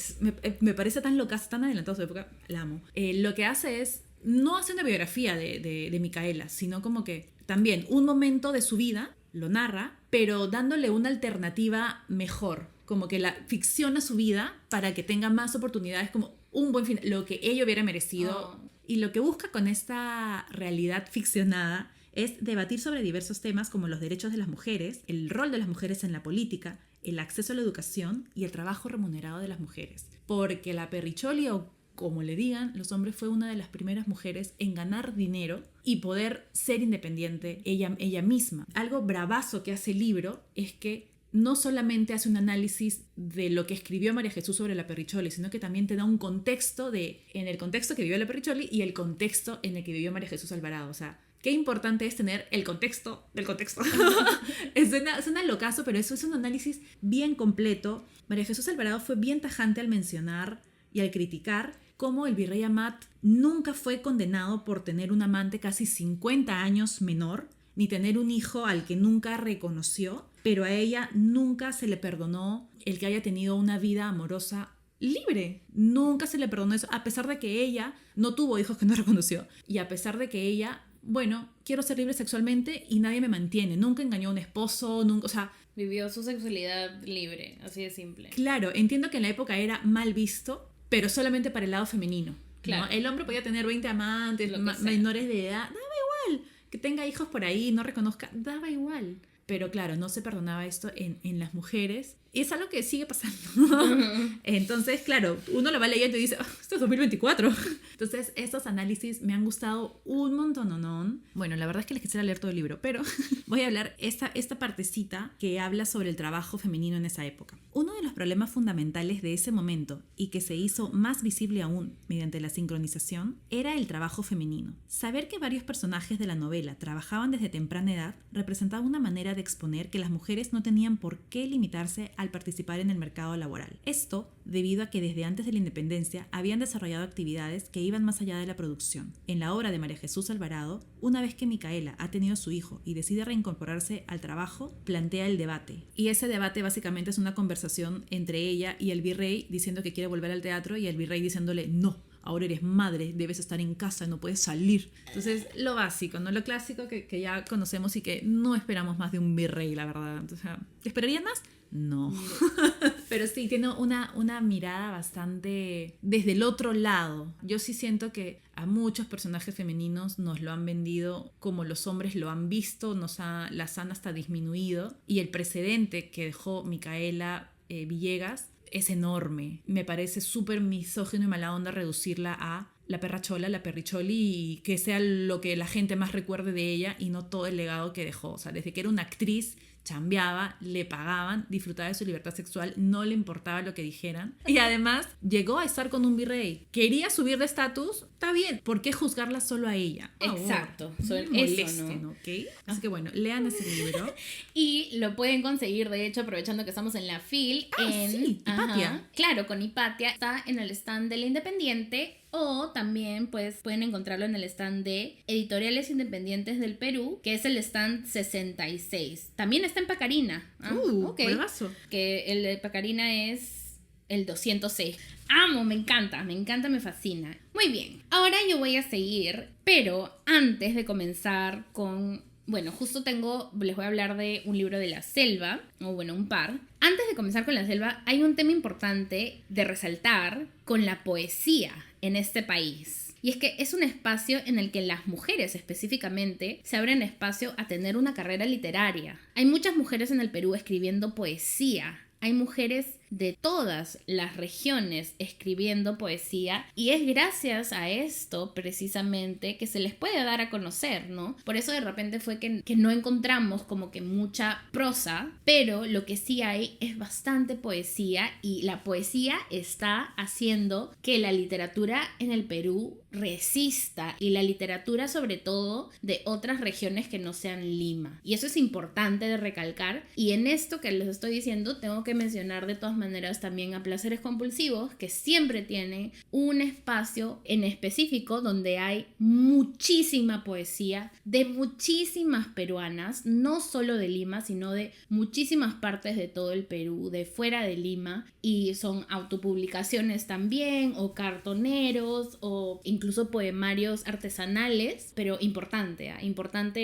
me parece tan loca, tan adelantada a su época, la amo. Lo que hace es, no hace una biografía de Micaela, sino como que también un momento de su vida, lo narra, pero dándole una alternativa mejor. Como que la ficciona su vida para que tenga más oportunidades, como un buen final, lo que ella hubiera merecido. Y lo que busca con esta realidad ficcionada es debatir sobre diversos temas como los derechos de las mujeres, el rol de las mujeres en la política, el acceso a la educación y el trabajo remunerado de las mujeres. Porque la Perricholi, o como le digan, los hombres, fue una de las primeras mujeres en ganar dinero y poder ser independiente ella misma. Algo bravazo que hace el libro es que no solamente hace un análisis de lo que escribió María Jesús sobre la Perricholi, sino que también te da un contexto en el contexto que vivió la Perricholi y el contexto en el que vivió María Jesús Alvarado. O sea, qué importante es tener el contexto del contexto. Suena locazo, pero eso es un análisis bien completo. María Jesús Alvarado fue bien tajante al mencionar y al criticar cómo el virrey Amat nunca fue condenado por tener un amante casi 50 años menor, ni tener un hijo al que nunca reconoció, pero a ella nunca se le perdonó el que haya tenido una vida amorosa libre. Nunca se le perdonó eso, a pesar de que ella no tuvo hijos que no reconoció. Y a pesar de que ella, bueno, quiero ser libre sexualmente y nadie me mantiene. Nunca engañó a un esposo, nunca, o sea... Vivió su sexualidad libre, así de simple. Claro, entiendo que en la época era mal visto, pero solamente para el lado femenino. Claro. ¿No? El hombre podía tener 20 amantes, menores de edad, daba igual. Que tenga hijos por ahí, no reconozca, daba igual. Pero claro, no se perdonaba esto en las mujeres. Y es algo que sigue pasando. Entonces, claro, uno lo va leyendo y dice, esto es 2024. Entonces, estos análisis me han gustado un montón. Bueno, la verdad es que les quisiera leer todo el libro, pero voy a hablar esta partecita que habla sobre el trabajo femenino en esa época. Uno de los problemas fundamentales de ese momento, y que se hizo más visible aún mediante la sincronización, era el trabajo femenino. Saber que varios personajes de la novela trabajaban desde temprana edad representaba una manera de exponer que las mujeres no tenían por qué limitarse al participar en el mercado laboral. Esto debido a que desde antes de la independencia habían desarrollado actividades que iban más allá de la producción. En la obra de María Jesús Alvarado, una vez que Micaela ha tenido a su hijo y decide reincorporarse al trabajo, plantea el debate. Y ese debate básicamente es una conversación entre ella y el virrey diciendo que quiere volver al teatro y el virrey diciéndole no. Ahora eres madre, debes estar en casa, no puedes salir. Entonces, lo básico, ¿no? Lo clásico que ya conocemos y que no esperamos más de un virrey, la verdad. O sea, ¿esperarían más? No. Pero sí, tiene una mirada bastante desde el otro lado. Yo sí siento que a muchos personajes femeninos nos lo han vendido como los hombres lo han visto, las han hasta disminuido. Y el precedente que dejó Micaela Villegas es enorme. Me parece súper misógino y mala onda reducirla a la perra chola, la perricholi, y que sea lo que la gente más recuerde de ella y no todo el legado que dejó. O sea, desde que era una actriz, chambeaba, le pagaban, disfrutaba de su libertad sexual, no le importaba lo que dijeran. Y además llegó a estar con un virrey. Quería subir de estatus, está bien. ¿Por qué juzgarla solo a ella? Exacto. Eso, ¿no? ¿Okay? Así que bueno, lean ese libro. Y lo pueden conseguir, de hecho, aprovechando que estamos en la FIL. Sí, Hipatia. Claro, con Hipatia. Está en el stand del Independiente. O también pues, pueden encontrarlo en el stand de Editoriales Independientes del Perú, que es el stand 66. También está en Pacarina. Buenazo. Que el de Pacarina es el 206. Amo, me encanta, me fascina. Muy bien, ahora yo voy a seguir, pero antes de comenzar con... Bueno, justo les voy a hablar de un libro de La Selva, o bueno, un par. Antes de comenzar con La Selva, hay un tema importante de resaltar con la poesía en este país. Y es que es un espacio en el que las mujeres específicamente se abren espacio a tener una carrera literaria. Hay muchas mujeres en el Perú escribiendo poesía. Hay mujeres de todas las regiones escribiendo poesía y es gracias a esto precisamente que se les puede dar a conocer, ¿no? Por eso de repente fue que no encontramos como que mucha prosa, pero lo que sí hay es bastante poesía y la poesía está haciendo que la literatura en el Perú resista y la literatura sobre todo de otras regiones que no sean Lima. Y eso es importante de recalcar y en esto que les estoy diciendo tengo que mencionar de todas maneras también a Placeres Compulsivos, que siempre tienen un espacio en específico donde hay muchísima poesía de muchísimas peruanas, no solo de Lima, sino de muchísimas partes de todo el Perú, de fuera de Lima, y son autopublicaciones también, o cartoneros, o incluso poemarios artesanales, pero importante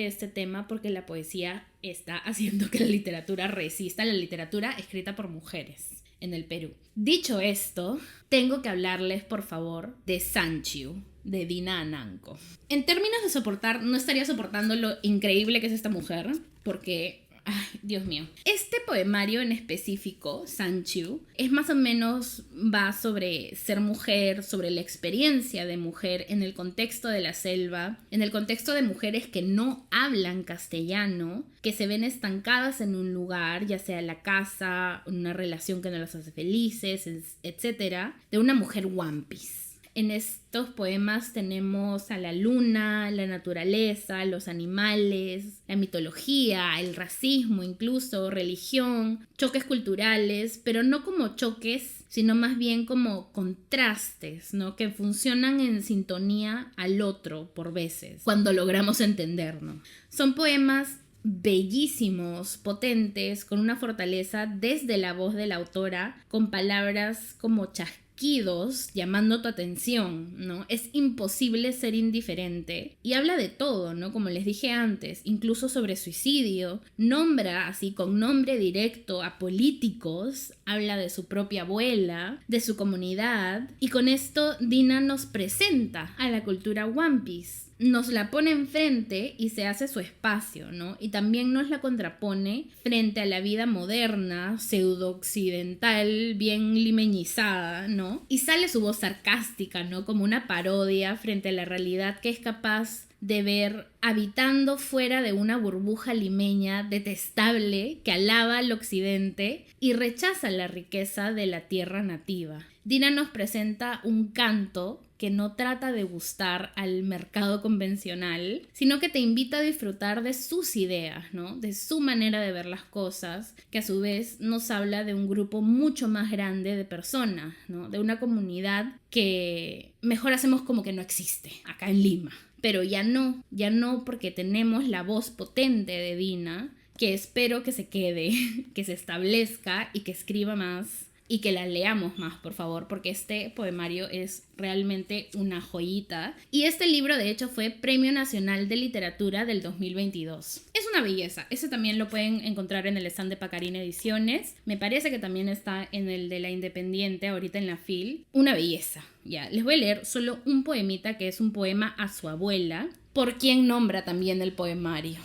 este tema porque la poesía está haciendo que la literatura resista, la literatura escrita por mujeres en el Perú. Dicho esto, tengo que hablarles, por favor, de Sanchiu, de Dina Ananco. En términos de soportar, no estaría soportando lo increíble que es esta mujer, porque... Ay, Dios mío. Este poemario en específico, Sanchiu, es más o menos, va sobre ser mujer, sobre la experiencia de mujer en el contexto de la selva, en el contexto de mujeres que no hablan castellano, que se ven estancadas en un lugar, ya sea la casa, una relación que no las hace felices, etc. De una mujer One Piece. En estos poemas tenemos a la luna, la naturaleza, los animales, la mitología, el racismo incluso, religión, choques culturales, pero no como choques, sino más bien como contrastes, ¿no? Que funcionan en sintonía al otro por veces, cuando logramos entendernos. Son poemas bellísimos, potentes, con una fortaleza desde la voz de la autora, con palabras como chasquidos llamando tu atención, ¿no? Es imposible ser indiferente. Y habla de todo, ¿no? Como les dije antes, incluso sobre suicidio. Nombra así con nombre directo a políticos, habla de su propia abuela, de su comunidad. Y con esto Dina nos presenta a la cultura One Piece. Nos la pone enfrente y se hace su espacio, ¿no? Y también nos la contrapone frente a la vida moderna, pseudo-occidental, bien limeñizada, ¿no? Y sale su voz sarcástica, ¿no? Como una parodia frente a la realidad que es capaz de ver habitando fuera de una burbuja limeña detestable que alaba al occidente y rechaza la riqueza de la tierra nativa. Dina nos presenta un canto que no trata de gustar al mercado convencional, sino que te invita a disfrutar de sus ideas, ¿no? De su manera de ver las cosas, que a su vez nos habla de un grupo mucho más grande de personas, ¿no? De una comunidad que mejor hacemos como que no existe acá en Lima. Pero ya no porque tenemos la voz potente de Dina, que espero que se quede, que se establezca y que escriba más y que la leamos más, por favor, porque este poemario es realmente una joyita. Y este libro, de hecho, fue Premio Nacional de Literatura del 2022. Es una belleza. Ese también lo pueden encontrar en el stand de Pacarina Ediciones. Me parece que también está en el de La Independiente, ahorita en la FIL. Una belleza. Ya, les voy a leer solo un poemita que es un poema a su abuela, por quien nombra también el poemario.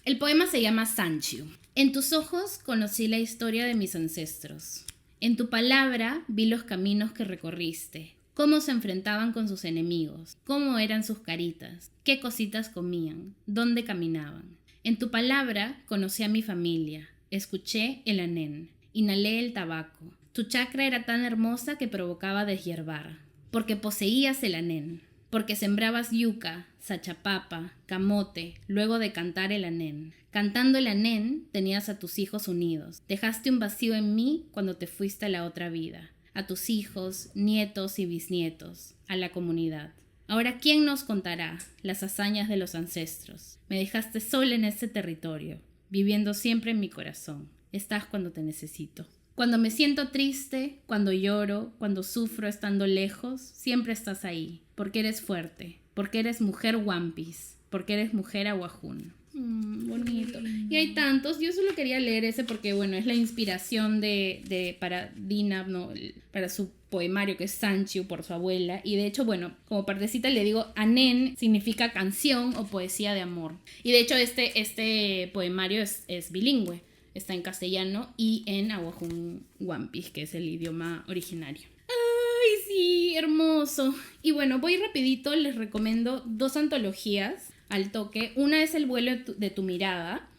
El poema se llama Sanchiu. En tus ojos conocí la historia de mis ancestros. En tu palabra vi los caminos que recorriste, cómo se enfrentaban con sus enemigos, cómo eran sus caritas, qué cositas comían, dónde caminaban. En tu palabra conocí a mi familia, escuché el anén, inhalé el tabaco. Tu chakra era tan hermosa que provocaba deshiervar, porque poseías el anén, porque sembrabas yuca, sachapapa, camote, luego de cantar el anén. Cantando el anén, tenías a tus hijos unidos. Dejaste un vacío en mí cuando te fuiste a la otra vida. A tus hijos, nietos y bisnietos, a la comunidad. Ahora, ¿quién nos contará las hazañas de los ancestros? Me dejaste sola en este territorio, viviendo siempre en mi corazón. Estás cuando te necesito. Cuando me siento triste, cuando lloro, cuando sufro estando lejos, siempre estás ahí, porque eres fuerte, porque eres mujer One Piece, porque eres mujer Awajún. Bonito. Y hay tantos. Yo solo quería leer ese porque, bueno, es la inspiración para Dina, ¿no? Para su poemario que es Sanchiu por su abuela. Y de hecho, bueno, como partecita le digo, Anen significa canción o poesía de amor. Y de hecho este poemario es bilingüe. Está en castellano y en Awajún One Piece, que es el idioma originario. ¡Ay, sí! Hermoso. Y bueno, voy rapidito, les recomiendo 2 antologías al toque. Una es El vuelo de tu mirada,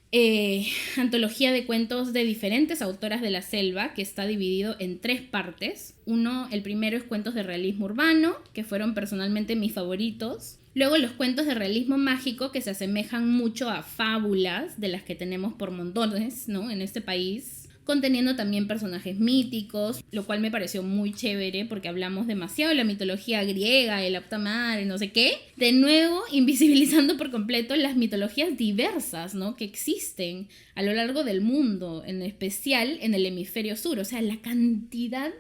antología de cuentos de diferentes autoras de la selva, que está dividido en 3 partes. El primero es cuentos de realismo urbano, que fueron personalmente mis favoritos. Luego los cuentos de realismo mágico, que se asemejan mucho a fábulas de las que tenemos por montones, ¿no? En este país, conteniendo también personajes míticos, lo cual me pareció muy chévere porque hablamos demasiado de la mitología griega, el Aptamar y no sé qué. De nuevo, invisibilizando por completo las mitologías diversas, ¿no? Que existen a lo largo del mundo, en especial en el hemisferio sur. O sea, la cantidad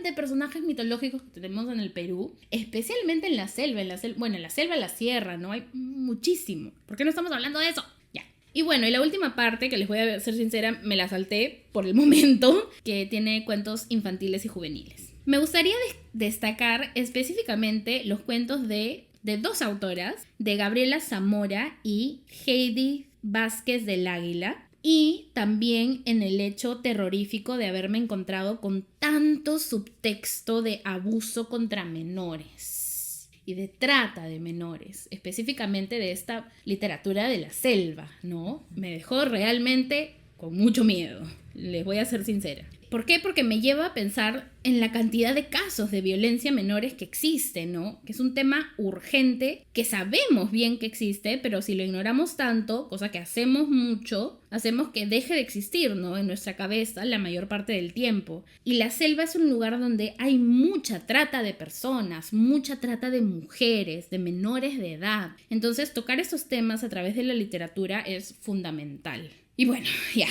de personajes mitológicos que tenemos en el Perú, especialmente en la selva, bueno, en la selva, la sierra, ¿no? Hay muchísimo. ¿Por qué no estamos hablando de eso? Ya. Y bueno, y la última parte, que les voy a ser sincera, me la salté por el momento, que tiene cuentos infantiles y juveniles. Me gustaría destacar específicamente los cuentos de 2 autoras, de Gabriela Zamora y Heidi Vázquez del Águila, y también en el hecho terrorífico de haberme encontrado con tanto subtexto de abuso contra menores y de trata de menores, específicamente de esta literatura de la selva, ¿no? Me dejó realmente con mucho miedo, les voy a ser sincera. ¿Por qué? Porque me lleva a pensar en la cantidad de casos de violencia a menores que existen, ¿no? Que es un tema urgente, que sabemos bien que existe, pero si lo ignoramos tanto, cosa que hacemos mucho, hacemos que deje de existir, ¿no? En nuestra cabeza la mayor parte del tiempo. Y la selva es un lugar donde hay mucha trata de personas, mucha trata de mujeres, de menores de edad. Entonces, tocar esos temas a través de la literatura es fundamental. Y bueno, ya,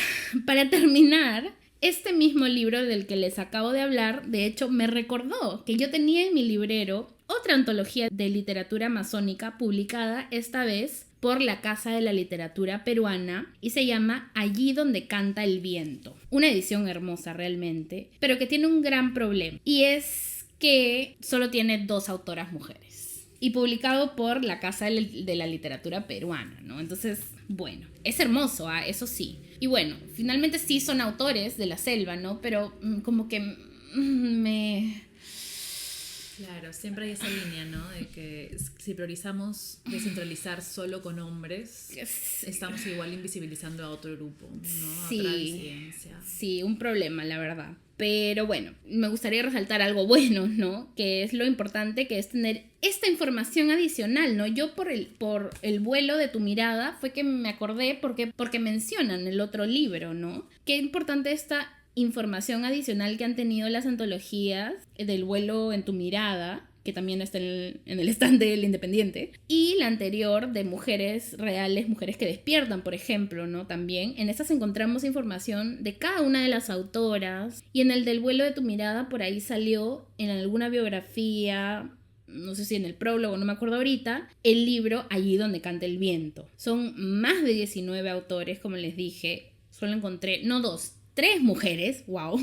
para terminar, este mismo libro del que les acabo de hablar, de hecho, me recordó que yo tenía en mi librero otra antología de literatura masónica publicada esta vez por la Casa de la Literatura Peruana y se llama Allí donde canta el viento. Una edición hermosa realmente, pero que tiene un gran problema y es que solo tiene 2 autoras mujeres y publicado por la Casa de la Literatura Peruana, ¿no? Entonces, bueno, es hermoso, eso sí. Y bueno, finalmente sí son autores de la selva, ¿no? Pero como que me... Claro, siempre hay esa línea, ¿no? De que si priorizamos descentralizar solo con hombres, estamos igual invisibilizando a otro grupo, ¿no? Sí, a otra disidencia. Sí, un problema, la verdad. Pero bueno, me gustaría resaltar algo bueno, ¿no? Que es lo importante que es tener esta información adicional, ¿no? Yo por el vuelo de tu mirada fue que me acordé porque mencionan el otro libro, ¿no? Qué importante esta información adicional que han tenido las antologías del vuelo en tu mirada, que también está en el stand del Independiente, y la anterior de mujeres reales, mujeres que despiertan, por ejemplo, ¿no? También en estas encontramos información de cada una de las autoras, y en el del vuelo de tu mirada por ahí salió en alguna biografía, no sé si en el prólogo, no me acuerdo ahorita, el libro Allí donde canta el viento. Son más de 19 autores, como les dije, solo encontré, no 2, 3 mujeres, wow,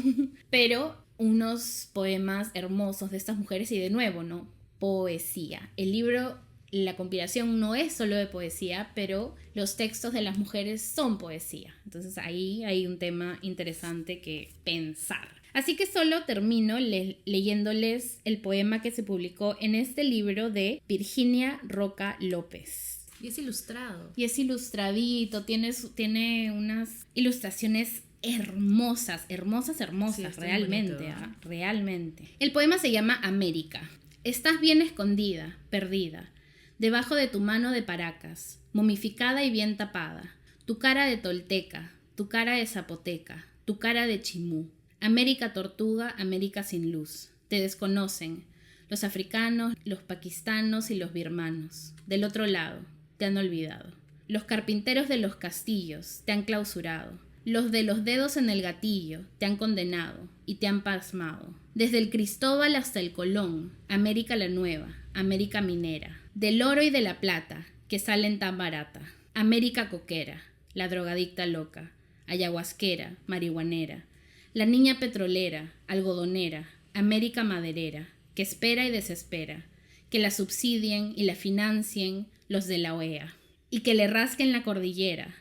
pero unos poemas hermosos de estas mujeres y de nuevo, ¿no? Poesía. El libro, la compilación no es solo de poesía, pero los textos de las mujeres son poesía. Entonces ahí hay un tema interesante que pensar. Así que solo termino leyéndoles el poema que se publicó en este libro de Virginia Roca López. Y es ilustrado. Y es ilustradito, tiene unas ilustraciones hermosas, sí, realmente, realmente. El poema se llama América. Estás bien escondida, perdida, debajo de tu mano de Paracas, momificada y bien tapada, tu cara de tolteca, tu cara de zapoteca, tu cara de chimú. América tortuga, América sin luz. Te desconocen, los africanos, los pakistanos y los birmanos. Del otro lado, te han olvidado. Los carpinteros de los castillos te han clausurado. Los de los dedos en el gatillo te han condenado y te han pasmado. Desde el Cristóbal hasta el Colón, América la Nueva, América minera. Del oro y de la plata, que salen tan barata. América coquera, la drogadicta loca, ayahuasquera, marihuanera. La niña petrolera, algodonera, América maderera, que espera y desespera. Que la subsidien y la financien los de la OEA. Y que le rasquen la cordillera.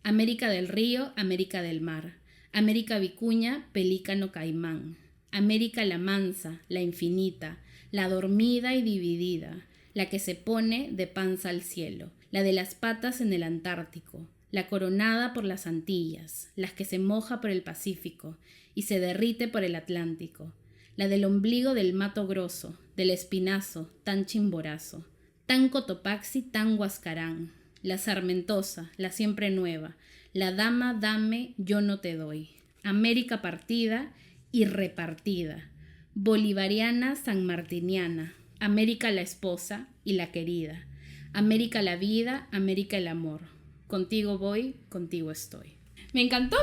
América del río, América del mar, América vicuña, pelícano caimán, América la mansa, la infinita, la dormida y dividida, la que se pone de panza al cielo, la de las patas en el Antártico, la coronada por las Antillas, la que se moja por el Pacífico y se derrite por el Atlántico, la del ombligo del Mato Grosso, del Espinazo, tan chimborazo, tan Cotopaxi, tan Huascarán, la sarmentosa, la siempre nueva, la dama dame, yo no te doy, América partida y repartida, bolivariana sanmartiniana, América la esposa y la querida, América la vida, América el amor, contigo voy, contigo estoy. Me encantó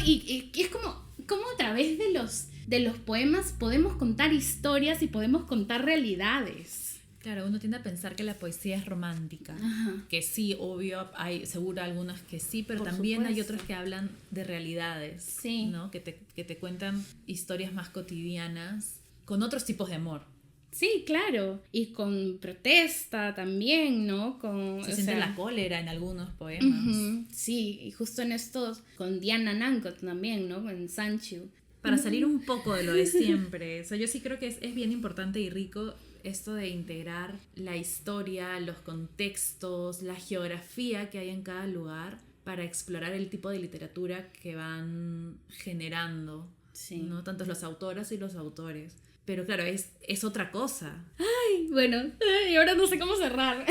y es como a través de los poemas podemos contar historias y podemos contar realidades. Claro, uno tiende a pensar que la poesía es romántica, que sí, obvio, hay seguro algunas que sí, pero también hay otras que hablan de realidades, sí, ¿no? Que te cuentan historias más cotidianas, con otros tipos de amor. Sí, claro, y con protesta también, ¿no? Se siente la cólera en algunos poemas. Sí, y justo en estos, con Diana Nancot también, ¿no? En Sanchu. Para salir un poco de lo de siempre, o sea, yo sí creo que es bien importante y rico esto de integrar la historia, los contextos, la geografía que hay en cada lugar para explorar el tipo de literatura que van generando, sí, ¿no? Tanto las autoras y los autores. Pero claro, es otra cosa. Ay, bueno, ahora no sé cómo cerrar.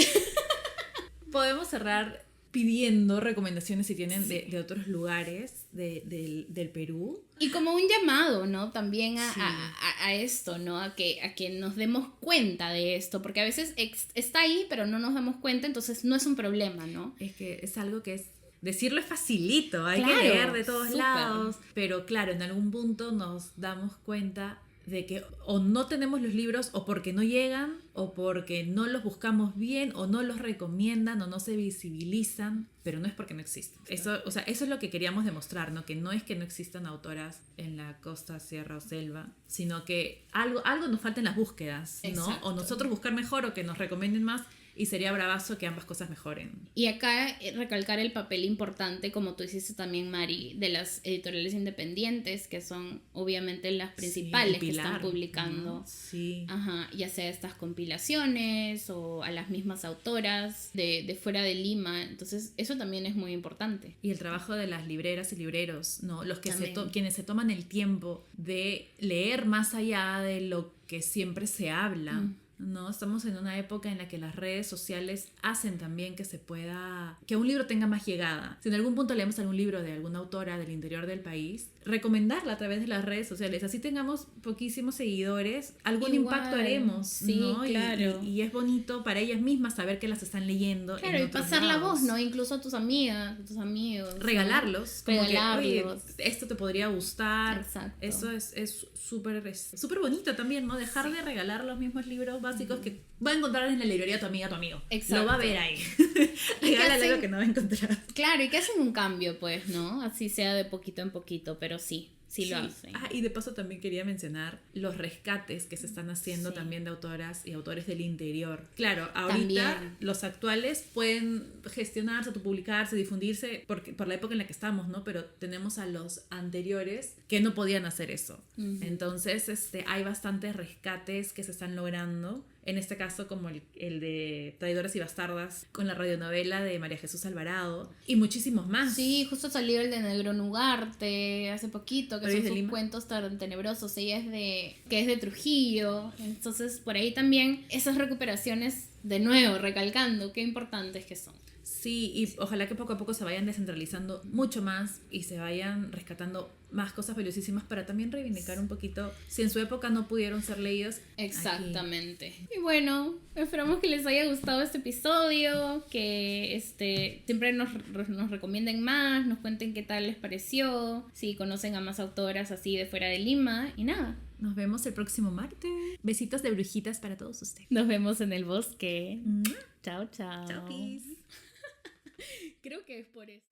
Podemos cerrar pidiendo recomendaciones si tienen de otros lugares del Perú. Y como un llamado, ¿no? También a esto, ¿no? A que nos demos cuenta de esto, porque a veces está ahí, pero no nos damos cuenta, entonces no es un problema, ¿no? Es que es algo que es decirlo es facilito, hay Claro, que leer de todos súper. lados, pero claro, en algún punto nos damos cuenta de que o no tenemos los libros o porque no llegan o porque no los buscamos bien o no los recomiendan o no se visibilizan, pero no es porque no existen. Eso, o sea, eso es lo que queríamos demostrar, ¿no? Que no es que no existan autoras en la costa, sierra o selva, sino que algo nos falta en las búsquedas, ¿no? Exacto. O nosotros buscar mejor o que nos recomienden más. Y sería bravazo que ambas cosas mejoren. Y acá recalcar el papel importante, como tú hiciste también, Mari, de las editoriales independientes, que son obviamente las principales Sí, que están pilar, publicando. ¿no? Sí. Ajá, ya sea estas compilaciones o a las mismas autoras de fuera de Lima. Entonces, eso también es muy importante. Y el trabajo de las libreras y libreros, ¿no? Los que También. quienes se toman el tiempo de leer más allá de lo que siempre se habla. ¿No? Estamos en una época en la que las redes sociales hacen también que un libro tenga más llegada. Si en algún punto leemos algún libro de alguna autora del interior del país, recomendarla a través de las redes sociales. Así tengamos poquísimos seguidores, algún Igual, impacto haremos, sí, ¿no? claro. Y es bonito para ellas mismas saber que las están leyendo. Claro, en y otros pasar la lados. voz, ¿no? Incluso a tus amigas, a tus amigos. ¿no? Regalarlos. Como Regalarlos. que, oye, esto te podría gustar. Exacto. Eso es súper bonito también, ¿no? Dejar de regalar los mismos libros básicos que va a encontrar en la librería tu amiga, tu amigo. Exacto. Lo va a ver ahí. ¿Y qué Regálale hacen? lo que no va a encontrar. Claro, y que hacen un cambio, pues, ¿no? Así sea de poquito en poquito, pero sí lo hacen. Y de paso también quería mencionar los rescates que se están haciendo Sí. también de autoras y autores del interior. Claro, ahorita También. los actuales pueden gestionarse, autopublicarse, difundirse por la época en la que estamos, ¿no? Pero tenemos a los anteriores que no podían hacer eso. Entonces, hay bastantes rescates que se están logrando. En este caso, como el de Traidoras y Bastardas, con la radionovela de María Jesús Alvarado, y muchísimos más. Sí, justo salió el de Negro Nugarte hace poquito, que Pero son es de sus Lima. cuentos tan tenebrosos. Ella que es de Trujillo. Entonces, por ahí también esas recuperaciones, de nuevo, recalcando qué importantes que son. Sí, y ojalá que poco a poco se vayan descentralizando mucho más y se vayan rescatando más cosas valiosísimas para también reivindicar un poquito si en su época no pudieron ser leídos. Exactamente. Y bueno, esperamos que les haya gustado este episodio, que siempre nos recomienden más, nos cuenten qué tal les pareció, si conocen a más autoras así de fuera de Lima, y nada. Nos vemos el próximo martes. Besitos de brujitas para todos ustedes. Nos vemos en el bosque. Chao, chao. Chao, peace. Creo que es por eso.